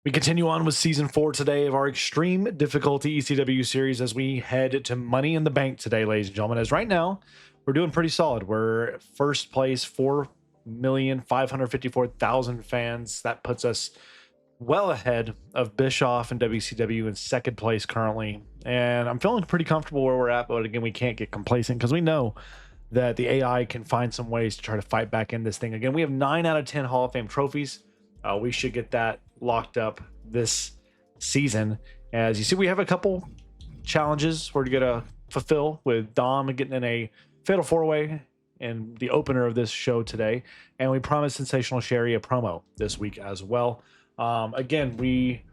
We continue on with season 4 today of our extreme difficulty ECW series as we head to Money in the Bank today, ladies and gentlemen. As right now, we're doing pretty solid. We're first place, 4,554,000 fans. That puts us well ahead of Bischoff and WCW in second place currently. And I'm feeling pretty comfortable where we're at, but again, we can't get complacent because we know that the AI can find some ways to try to fight back in this thing. Again, we have 9 out of 10 Hall of Fame trophies. We should get that locked up this season. As you see, we have a couple challenges we're going to fulfill with Dom getting in a fatal 4-way in the opener of this show today. And we promised Sensational Sherry a promo this week as well. Again, we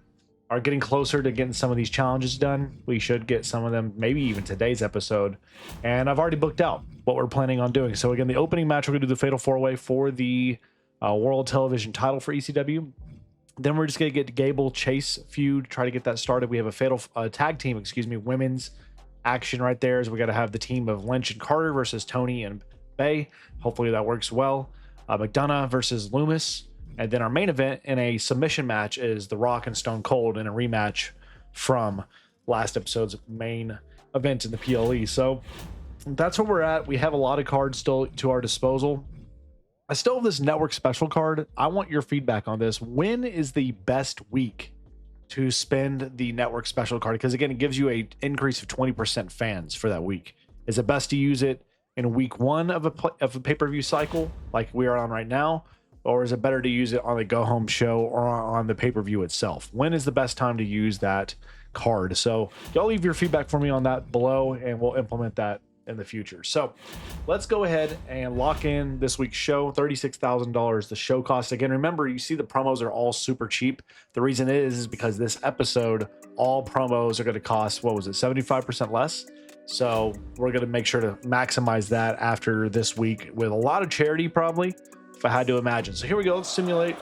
are getting closer to getting some of these challenges done. We should get some of them, maybe even today's episode. And I've already booked out what we're planning on doing. So again, the opening match, we're going to do the fatal 4-way for the World Television title for ECW. Then we're just going to get Gable Chase feud, try to get that started. We have a fatal tag team, women's action right there. As we got to have the team of Lynch and Carter versus Tony and Bay. Hopefully that works well. McDonough versus Loomis. And then our main event in a submission match is The Rock and Stone Cold in a rematch from last episode's main event in the PLE. So that's where we're at. We have a lot of cards still to our disposal. I still have this network special card. I want your feedback on this. When is the best week to spend the network special card? Because again, it gives you an increase of 20% fans for that week. Is it best to use it in week 1 of a pay-per-view cycle like we are on right now? Or is it better to use it on the go-home show or on the pay-per-view itself? When is the best time to use that card? So y'all leave your feedback for me on that below, and we'll implement that in the future. So let's go ahead and lock in this week's show. $36,000 the show cost. Again, remember, you see the promos are all super cheap. The reason is because this episode, all promos are going to cost, what was it, 75% less? So we're going to make sure to maximize that after this week with a lot of charity, probably, if I had to imagine. So here we go. Let's simulate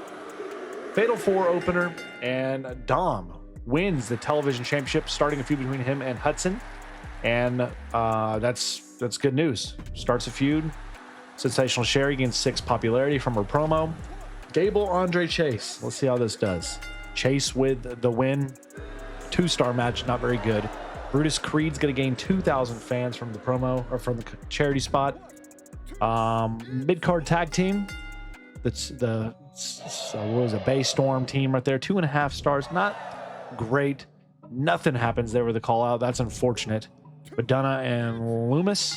Fatal 4 opener, and Dom wins the television championship, starting a feud between him and Hudson. And that's good news. Starts a feud. Sensational Sherry gains 6 popularity from her promo. Gable Andre Chase. Let's see how this does. Chase with the win. 2-star match, not very good. Brutus Creed's gonna gain 2,000 fans from the promo or from the charity spot. Mid-card tag team. That's the what was a Bay Storm team right there. 2.5 stars. Not great. Nothing happens there with the call out. That's unfortunate. Madonna and Loomis.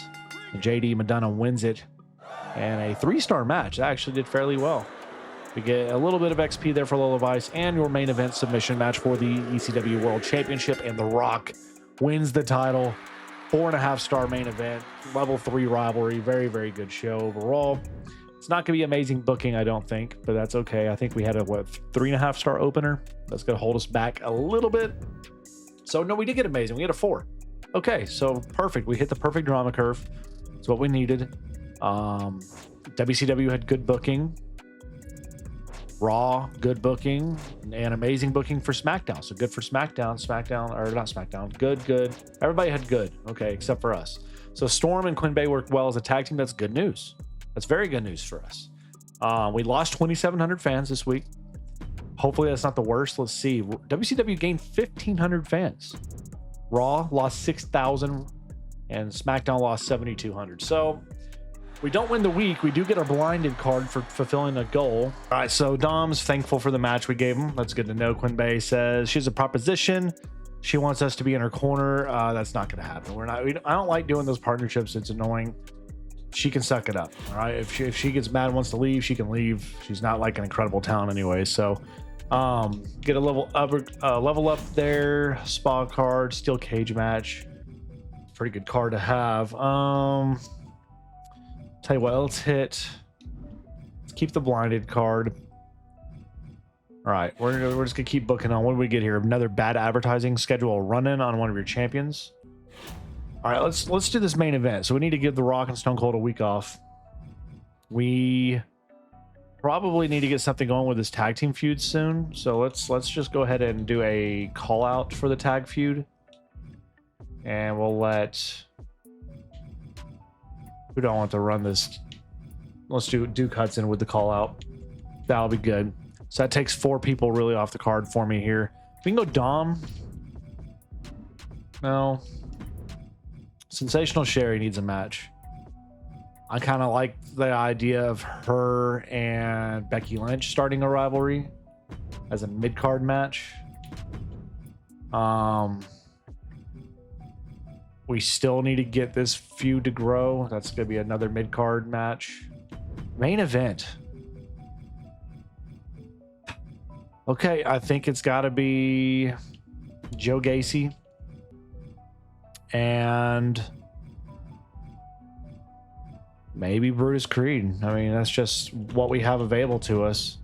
JD Madonna wins it. And a 3-star match. That actually did fairly well. We get a little bit of XP there for Lola Vice, and your main event submission match for the ECW World Championship. And The Rock wins the title. 4.5-star main event. Level 3 rivalry. Very, very good show overall. It's not going to be amazing booking, I don't think, but that's okay. I think we had a, 3.5-star opener. That's going to hold us back a little bit. So, no, we did get amazing. We had a 4. Okay, so perfect. We hit the perfect drama curve. That's what we needed. WCW had good booking. Raw, good booking. And amazing booking for SmackDown. So good for SmackDown. Good. Everybody had good. Okay, except for us. So Storm and Quinn Bay worked well as a tag team. That's good news. That's very good news for us. We lost 2,700 fans this week. Hopefully that's not the worst. Let's see. WCW gained 1,500 fans. Raw lost 6,000 and SmackDown lost 7,200. So we don't win the week. We do get our blinded card for fulfilling a goal. All right, so Dom's thankful for the match we gave him. That's good to know. Quinn Bay says she has a proposition. She wants us to be in her corner. That's not going to happen. I don't like doing those partnerships. It's annoying. She can suck it up. All right. If she gets mad and wants to leave, she can leave. She's not like an incredible talent anyway. So get a level up there. Spa card, steel cage match. Pretty good card to have. Tell you what, let's keep the blinded card. All right, we're just gonna keep booking on. What do we get here? Another bad advertising schedule run-in on one of your champions. All right, let's do this main event. So we need to give The Rock and Stone Cold a week off. We probably need to get something going with this tag team feud soon. So let's just go ahead and do a call out for the tag feud. And we'll let, who don't want to run this? Let's do Duke Hudson with the call out. That'll be good. So that takes 4 people really off the card for me here. We can go Dom. No. Sensational Sherry needs a match. I kind of like the idea of her and Becky Lynch starting a rivalry as a mid-card match. We still need to get this feud to grow. That's going to be another mid-card match. Main event. Okay, I think it's got to be Joe Gacy and maybe Brutus Creed. I mean, that's just what we have available to us.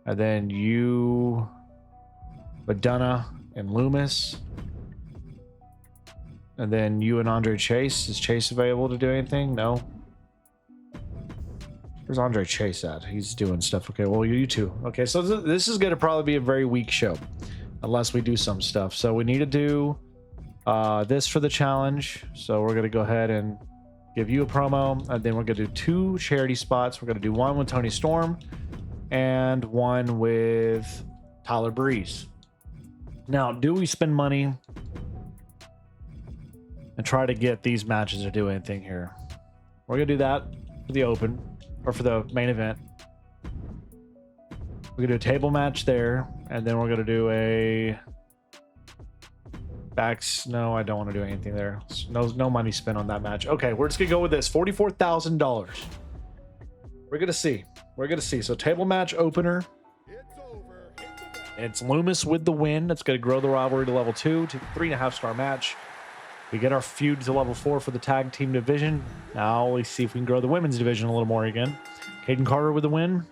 And then you, Madonna, and Loomis. And then you and Andre Chase. Is Chase available to do anything? No. Where's Andre Chase at? He's doing stuff. Okay, well, you two. Okay, so this is going to probably be a very weak show unless we do some stuff. So we need to do this for the challenge. So we're going to go ahead and give you a promo, and then we're going to do 2 charity spots. We're going to do one with Tony Storm and one with Tyler Breeze. Now, do we spend money and try to get these matches to do anything here? We're going to do that for the open. Or for the main event. We're gonna do a table match there, and then we're gonna do a backs. No, I don't want to do anything there. No money spent on that match. Okay, we're just gonna go with this $44,000. We're gonna see. So table match opener. It's Loomis with the win. That's gonna grow the rivalry to level 2 to 3.5-star match. We get our feud to level 4 for the tag team division. Now let's see if we can grow the women's division a little more again. Caden Carter with the win.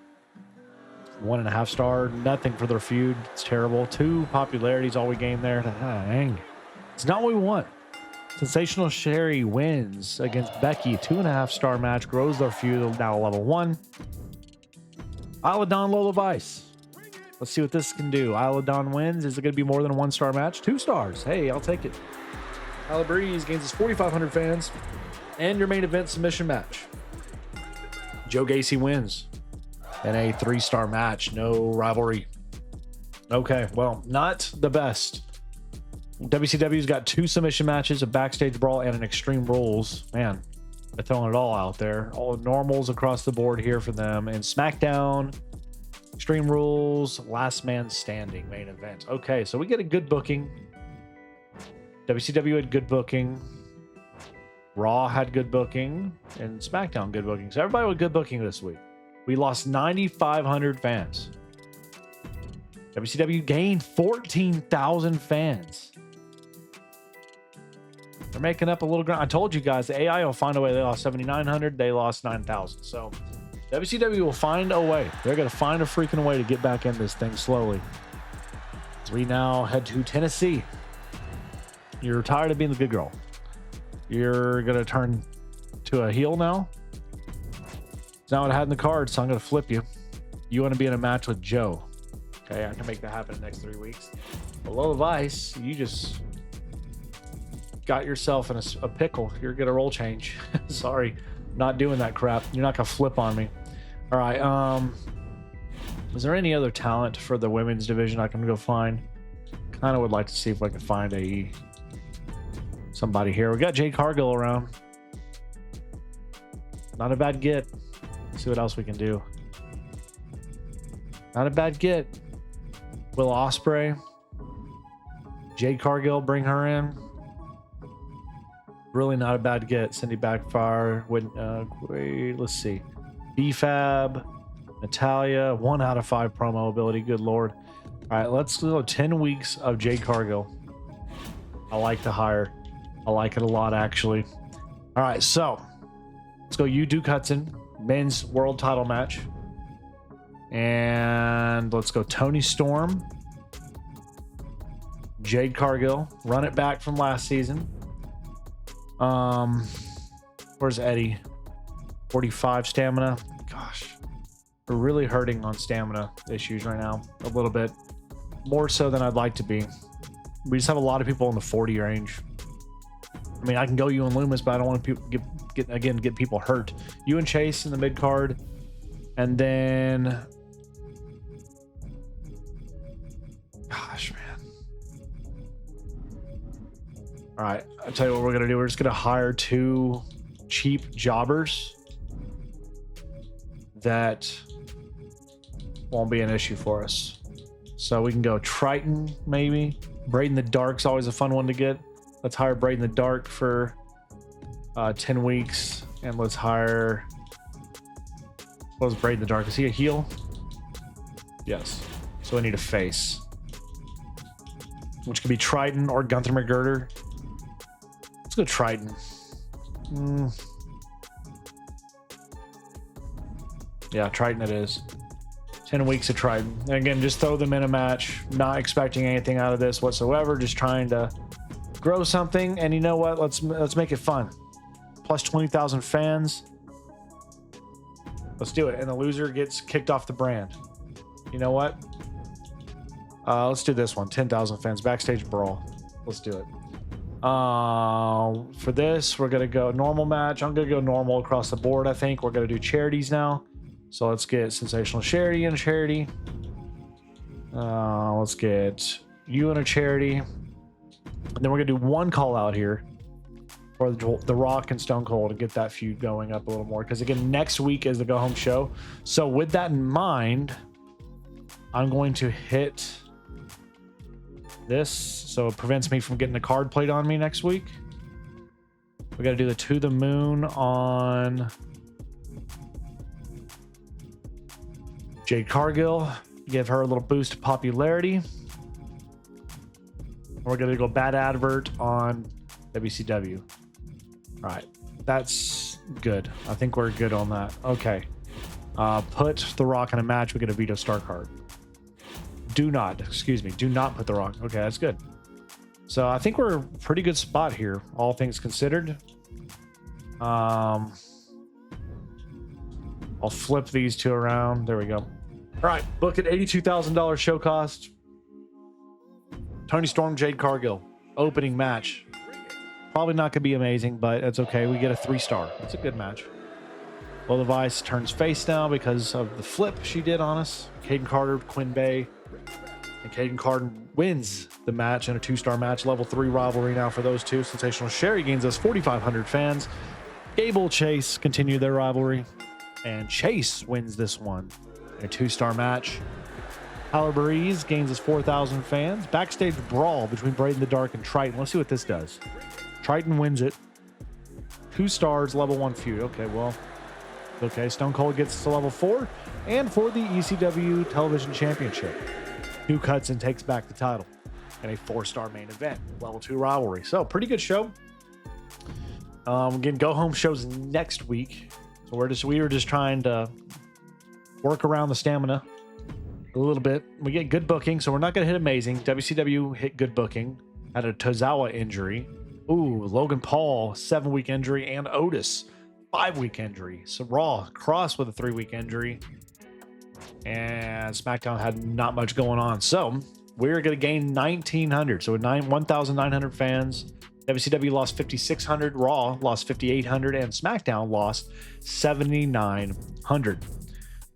1.5-star. Nothing for their feud. It's terrible. 2 popularities all we gain there. Dang. It's not what we want. Sensational Sherry wins against Becky. 2.5-star match. Grows their feud now level 1. Isla Dawn Lola Vice. Let's see what this can do. Isla Dawn wins. Is it going to be more than a 1-star match? 2 stars. Hey, I'll take it. Tyler Breeze gains his 4,500 fans and your main event submission match. Joe Gacy wins in a 3-star match. No rivalry. Okay, well, not the best. WCW's got 2 submission matches, a backstage brawl, and an Extreme Rules. Man, they're throwing it all out there. All normals across the board here for them. And SmackDown, Extreme Rules, Last Man Standing main event. Okay, so we get a good booking. WCW had good booking. Raw had good booking. And SmackDown good booking. So everybody with good booking this week. We lost 9,500 fans. WCW gained 14,000 fans. They're making up a little ground. I told you guys, the AI will find a way. They lost 7,900. They lost 9,000. So WCW will find a way. They're going to find a freaking way to get back in this thing slowly. As we now head to Tennessee. You're tired of being the good girl. You're going to turn to a heel now. It's not what I had in the card, so I'm going to flip you. You want to be in a match with Joe. Okay, I can make that happen in the next 3 weeks. Below Vice, you just got yourself in a pickle. You're going to roll change. Sorry, not doing that crap. You're not going to flip on me. All right. Is there any other talent for the women's division I can go find? Kind of would like to see if I can find somebody here. We got Jade Cargill around. Not a bad get. Let's see what else we can do. Not a bad get. Will Ospreay. Jade Cargill, bring her in. Really not a bad get. Cindy Backfire. Let's see. BFAB. Natalia. 1 out of 5 promo ability. Good lord. All right, let's go 10 weeks of Jade Cargill. I like the hire. I like it a lot, actually. All right, so let's go you, Duke Hudson, men's world title match. And let's go Tony Storm, Jade Cargill, run it back from last season. Where's Eddie? 45 stamina. Gosh, we're really hurting on stamina issues right now. A little bit more so than I'd like to be. We just have a lot of people in the 40 range. I mean, I can go you and Loomis, but I don't want to get people hurt. You and Chase in the mid card, and then Gosh, man. All right, I'll tell you what we're gonna do. We're just gonna hire 2 cheap jobbers that won't be an issue for us. So we can go Triton, maybe. Braden the Dark's always a fun one to get. Let's hire Braden the Dark for 10 weeks, and let's hire. What was Braden the Dark? Is he a heel? Yes. So we need a face, which could be Triton or Gunther McGirder. Let's go Triton. Yeah, Triton it is. 10 weeks of Triton. And again, just throw them in a match, not expecting anything out of this whatsoever, just trying to grow something. And you know what? Let's make it fun. Plus 20,000 fans. Let's do it. And the loser gets kicked off the brand. You know what? Let's do this one. 10,000 fans. Backstage brawl. Let's do it. For this, we're going to go normal match. I'm going to go normal across the board, I think. We're going to do charities now. So let's get Sensational Charity and a charity. Let's get you and a charity. And then we're going to do one call out here for the Rock and Stone Cold to get that feud going up a little more. Because again, next week is the go home show. So with that in mind, I'm going to hit this so it prevents me from getting a card played on me next week. We got to do the To the Moon on Jade Cargill, give her a little boost of popularity. We're going to go bad advert on WCW. All right, that's good. I think we're good on that. Okay. Put The Rock in a match. We get a Veto Star card. Do not put The Rock. Okay, that's good. So I think we're a pretty good spot here, all things considered. I'll flip these 2 around. There we go. All right, book at $82,000 show cost. Tony Storm, Jade Cargill, opening match. Probably not gonna be amazing, but it's okay. We get a 3-star. It's a good match. Lola Vice turns face now because of the flip she did on us. Caden Carter, Quinn Bay, and Caden Carter wins the match in a 2-star match. Level 3 rivalry now for those two. Sensational Sherry gains us 4,500 fans. Gable Chase continue their rivalry, and Chase wins this one in a 2-star match. Tyler Breeze gains us 4,000 fans. Backstage brawl between Braden the Dark and Triton. Let's see what this does. Triton wins it. 2 stars, level 1 feud. Okay, well, okay. Stone Cold gets to level 4, and for the ECW Television Championship, Hugh Hudson takes back the title in a 4-star main event, level 2 rivalry. So pretty good show. Again, go home shows next week. So we were just trying to work around the stamina a little bit. We get good booking, so we're not going to hit amazing. WCW hit good booking. Had a Tozawa injury. Ooh, Logan Paul, 7-week injury, and Otis, 5-week injury. So Raw, Cross with a 3-week injury. And SmackDown had not much going on. So we're going to gain 1,900. So with 1,900 fans, WCW lost 5,600, Raw lost 5,800, and SmackDown lost 7,900.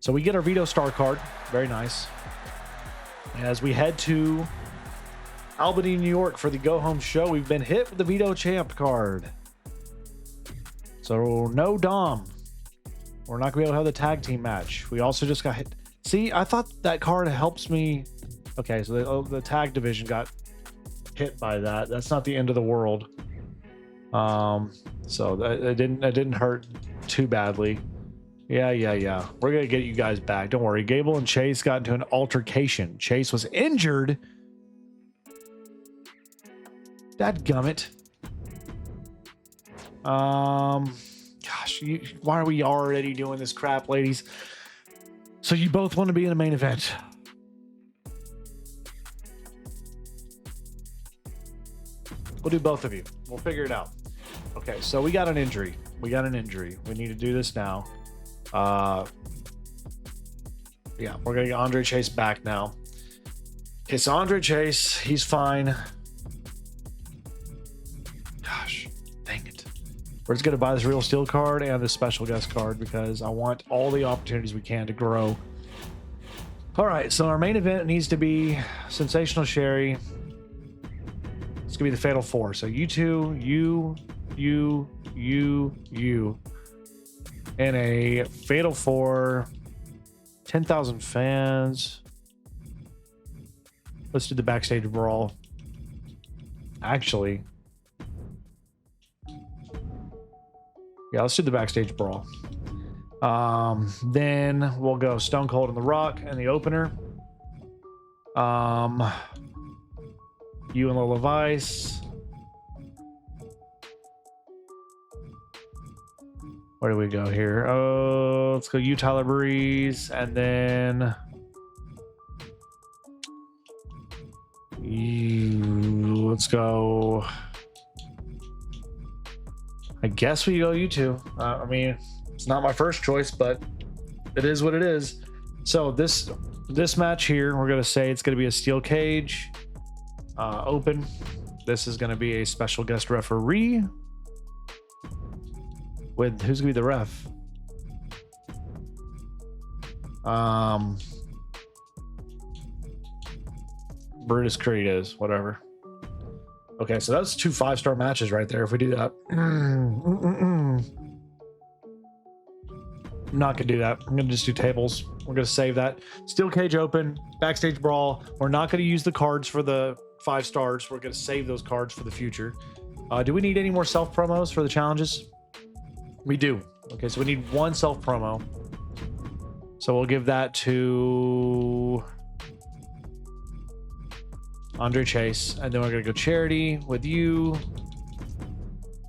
So we get our Veto Star card. Very nice. As we head to Albany, New York for the Go Home show, we've been hit with the Veto Champ card. So no Dom. We're not going to be able to have the tag team match. We also just got hit. See, I thought that card helps me. Okay, so the tag division got hit by that. That's not the end of the world. So it didn't hurt too badly. Yeah. We're gonna get you guys back. Don't worry. Gable and Chase got into an altercation. Chase was injured. Dadgummit. Gosh, why are we already doing this crap, ladies? So you both want to be in a main event. We'll do both of you. We'll figure it out. Okay, so we got an injury. We need to do this now. Yeah, we're gonna get Andre Chase back now. Okay, so Andre Chase, he's fine. Gosh, dang it. We're just gonna buy this Real Steel card and this special guest card because I want all the opportunities we can to grow. All right, so our main event needs to be Sensational Sherry. It's gonna be the Fatal Four. So you two, you, and a Fatal Four. 10,000 fans. Let's do the backstage brawl. Actually, yeah, let's do the backstage brawl. Then we'll go Stone Cold and The Rock and the opener. You and Lola Vice. Where do we go here? Oh, let's go you, Tyler Breeze, and then you. Let's go. I guess we go you two. I mean, it's not my first choice, but it is what it is. So this match here, we're gonna say it's gonna be a steel cage, open. This is gonna be a special guest referee. With who's gonna be the ref? Brutus Creed is whatever. Okay, so that's 2 5-star matches right there. If we do that, I'm not gonna do that. I'm gonna just do tables. We're gonna save that. Steel cage open, backstage brawl. We're not gonna use the cards for the 5 stars. We're gonna save those cards for the future. Do we need any more self promos for the challenges? We do. Okay, so we need 1 self promo. So we'll give that to Andre Chase. And then we're going to go charity with you.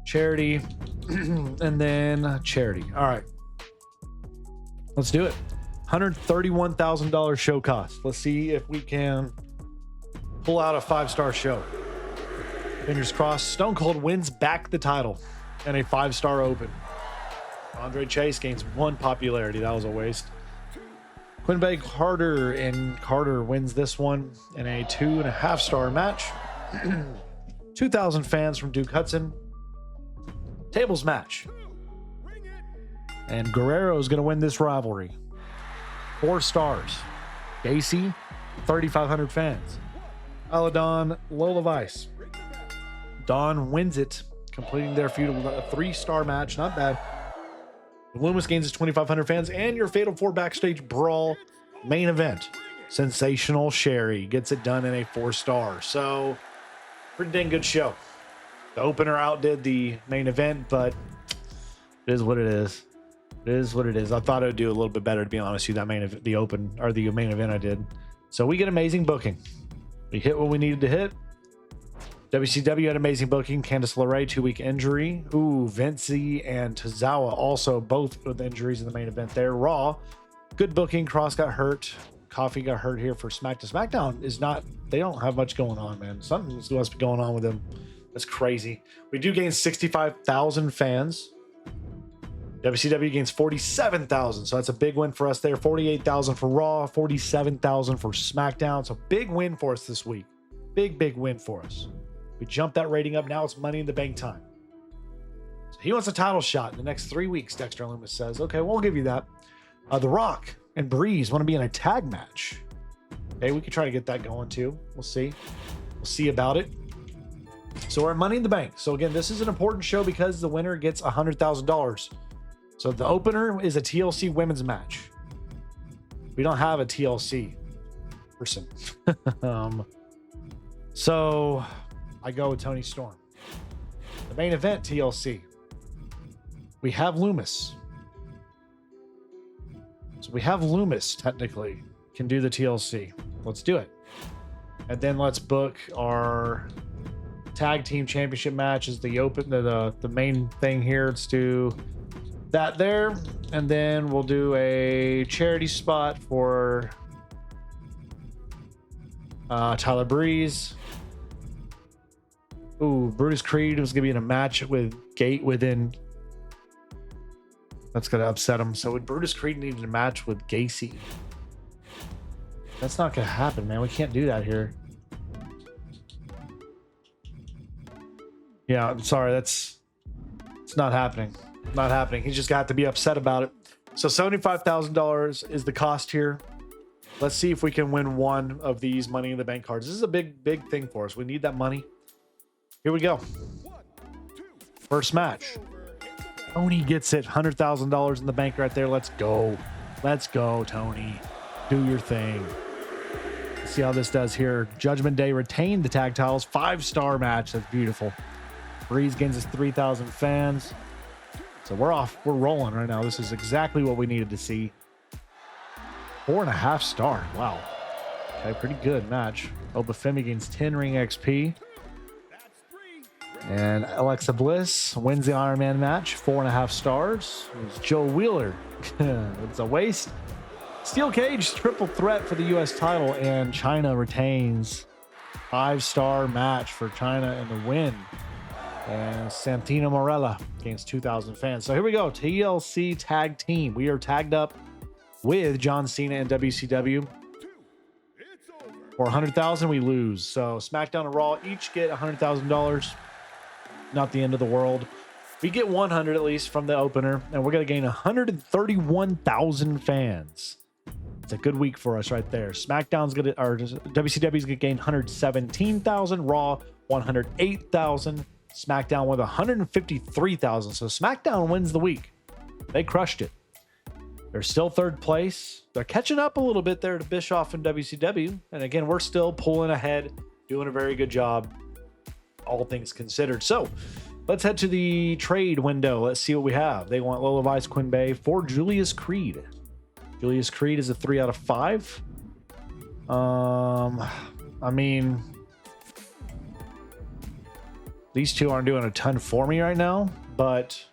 Charity. And then charity. All right. Let's do it. $131,000 show cost. Let's see if we can pull out a 5-star show. Fingers crossed. Stone Cold wins back the title and a 5-star open. Andre Chase gains 1 popularity. That was a waste. Quinbay Carter, and Carter wins this one in a 2.5-star match. 2,000 fans from Duke Hudson. Tables match. And Guerrero is going to win this rivalry. 4 stars. Gacy, 3,500 fans. Aladon, Lola Vice. Dawn wins it, completing their feud with a 3-star match. Not bad. Loomis gains his 2,500 fans, and your Fatal 4 backstage brawl main event. Sensational Sherry gets it done in a 4-star. So, pretty dang good show. The opener outdid the main event, but it is what it is. It is what it is. I thought it would do a little bit better, to be honest with you, that main event, the main event I did. So we get amazing booking. We hit what we needed to hit. WCW had amazing booking. Candice LeRae, 2-week injury. Ooh, Vinci and Tozawa also both with injuries in the main event there. Raw, good booking. Cross got hurt. Coffee got hurt here for SmackDown. SmackDown is not, they don't have much going on, man. Something must be going on with them. That's crazy. We do gain 65,000 fans. WCW gains 47,000. So that's a big win for us there. 48,000 for Raw, 47,000 for SmackDown. So big win for us this week. Big win for us. We jumped that rating up. Now it's Money in the Bank time. So he wants a title shot in the next 3 weeks, Dexter Loomis says. Okay, we'll give you that. The Rock and Breeze want to be in a tag match. Okay, we could try to get that going too. We'll see. We'll see about it. So we're at Money in the Bank. So again, this is an important show because the winner gets $100,000. So the opener is a TLC women's match. We don't have a TLC person. So I go with Tony Storm. The main event, TLC. We have Loomis. So we have Loomis, technically, can do the TLC. Let's do it. And then let's book our tag team championship match as the main thing here. Let's do that there. And then we'll do a charity spot for Tyler Breeze. Ooh, Brutus Creed was gonna be in a match with Gate within. That's gonna upset him. So would Brutus Creed needed a match with Gacy? That's not gonna happen, man. We can't do that here. Yeah, I'm sorry. It's not happening. Not happening. He's just got to be upset about it. So $75,000 is the cost here. Let's see if we can win one of these Money in the Bank cards. This is a big thing for us. We need that money. Here we go. First match. Tony gets it. $100,000 in the bank right there. Let's go. Let's go, Tony. Do your thing. Let's see how this does here. Judgment Day retained the tag titles. 5-star match. That's beautiful. Breeze gains us 3,000 fans. So we're off. We're rolling right now. This is exactly what we needed to see. 4.5 star. Wow. Okay, pretty good match. Obafemi gains 10 ring XP. And Alexa Bliss wins the Iron Man match. 4.5 stars. It's Joe Wheeler. It's a waste. Steel Cage triple threat for the U.S. title, and China retains. 5-star match for China in the win. And Santino Marella gains 2,000 fans. So here we go. TLC tag team. We are tagged up with John Cena and WCW. For 100,000, we lose. So SmackDown and Raw each get $100,000. Not the end of the world. We get 100 at least from the opener, and we're going to gain 131,000 fans. It's a good week for us right there. SmackDown's going to, or WCW's going to gain 117,000. Raw 108,000. SmackDown with 153,000. So SmackDown wins the week. They crushed it. They're still third place. They're catching up a little bit there to Bischoff and WCW. And again, we're still pulling ahead, doing a very good job, all things considered. So let's head to the trade window. Let's see what we have. They want Lola Vice Quinn Bay for Julius Creed. Julius Creed is a 3 out of 5. I mean, these two aren't doing a ton for me right now, but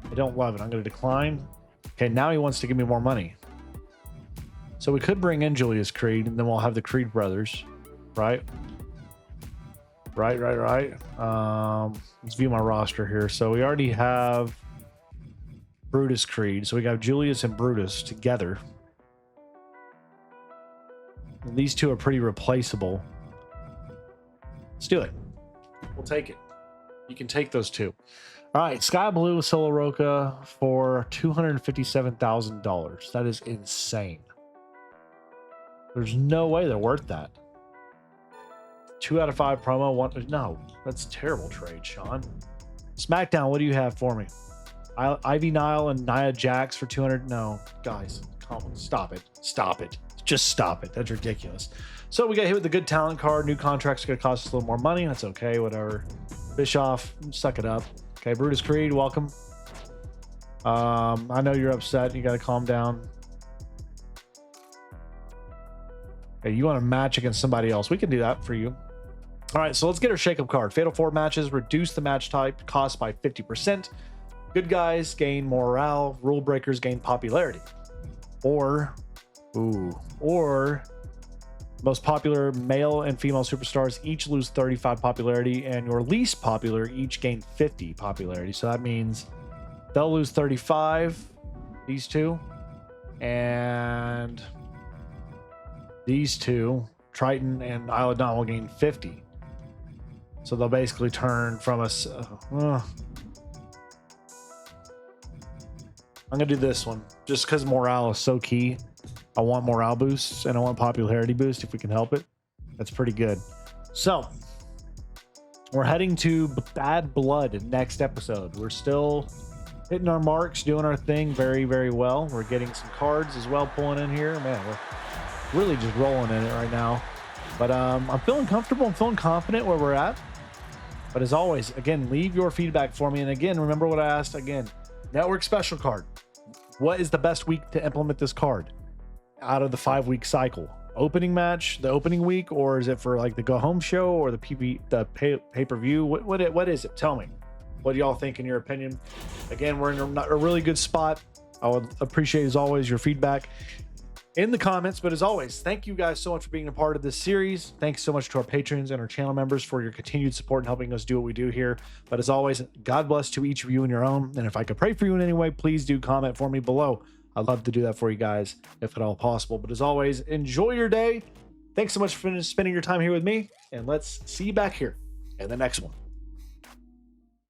I don't love it. I'm going to decline. Okay, now he wants to give me more money. So we could bring in Julius Creed, and then we'll have the Creed brothers, right? Right. Let's view my roster here. So we already have Brutus Creed. So we got Julius and Brutus together. And these two are pretty replaceable. Let's do it. We'll take it. You can take those two. All right, Sky Blue Solo Roca for $257,000. That is insane. There's no way they're worth that. 2 out of 5 promo. One, no, that's a terrible trade, Sean. SmackDown, what do you have for me? Ivy Nile and Nia Jax for 200. No, guys, come on, stop it. Stop it. Just stop it. That's ridiculous. So we got hit with the good talent card. New contracts are going to cost us a little more money. That's okay, whatever. Bischoff, suck it up. Okay, Brutus Creed, welcome. I know you're upset. You got to calm down. Okay, you want a match against somebody else. We can do that for you. All right, so let's get our shakeup card. Fatal 4 matches, reduce the match type cost by 50%. Good guys gain morale. Rule breakers gain popularity. Or most popular male and female superstars each lose 35 popularity, and your least popular each gain 50 popularity. So that means they'll lose 35, these two, and these two, Triton and Isla Dawn, will gain 50. So they'll basically turn from us. I'm gonna do this one just because morale is so key. I want morale boosts and I want popularity boost if we can help it. That's pretty good. So we're heading to Bad Blood next episode. We're still hitting our marks, doing our thing very, very well. We're getting some cards as well pulling in here. Man, we're really just rolling in it right now. But I'm feeling comfortable. I'm feeling confident where we're at. But as always, again, leave your feedback for me. And again, remember what I asked again. Network special card. What is the best week to implement this card out of the 5-week cycle? Opening match, the opening week, or is it for like the go home show or the pay-per-view? What is it? Tell me. What do y'all think in your opinion? Again, we're in a really good spot. I would appreciate, as always, your feedback in the comments. But as always, thank you guys so much for being a part of this series. Thanks so much to our patrons and our channel members for your continued support and helping us do what we do here. But as always, God bless to each of you in your own. And if I could pray for you in any way, please do comment for me below. I'd love to do that for you guys if at all possible. But as always, enjoy your day. Thanks so much for spending your time here with me. And let's see you back here in the next one.